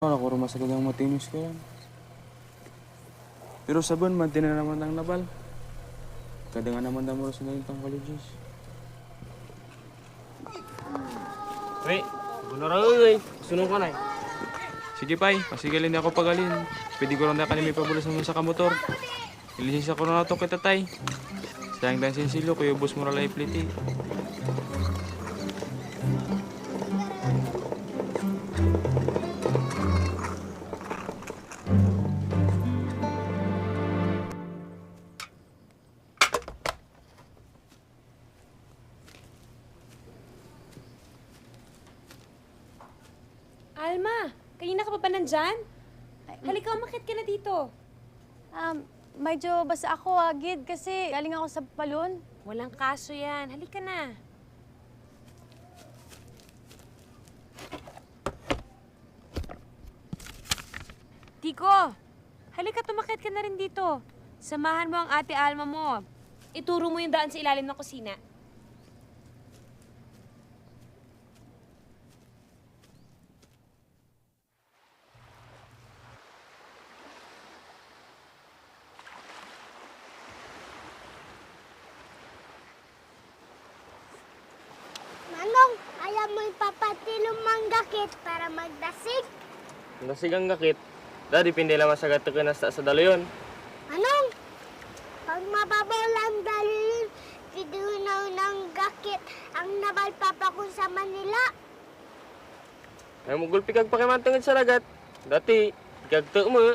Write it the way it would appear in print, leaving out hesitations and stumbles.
Ako rin masakit ang matinis ko yan. Pero sabon, mantin na naman ang nabal. Kada nga naman damo sa ngayon tang colleges. Weh, bunara sunong ka na eh. Sige pay, pasigalin ako pagalin. Pwede ko lang na kanimi pabulas naman sa kamotor. Ilisisa ko na ito kita tay. Sayang dan sensilo, kuya bus mo ralay pliti. Alma, kanina ka pa ba nandyan? Halika, umakit ka na dito. Medyo basa ako, Gid, kasi galing ako sa balon. Walang kaso yan. Halika na. Tiko, halika, tumakit ka na rin dito. Samahan mo ang ate Alma mo. Ituro mo yung daan sa ilalim ng kusina. Manong, ayaw mo ipapatilong manggakit para magdasig? Nasigang gakit. Dadi pindi lamang sa gato ka na sa daloyon. Manong, pag mababaw lang dalilin, pidunaw ng gakit ang nabalpapa ko sa Manila. Ay mo gulpi kag pakimantungid sa lagat. Dati, gagto mo.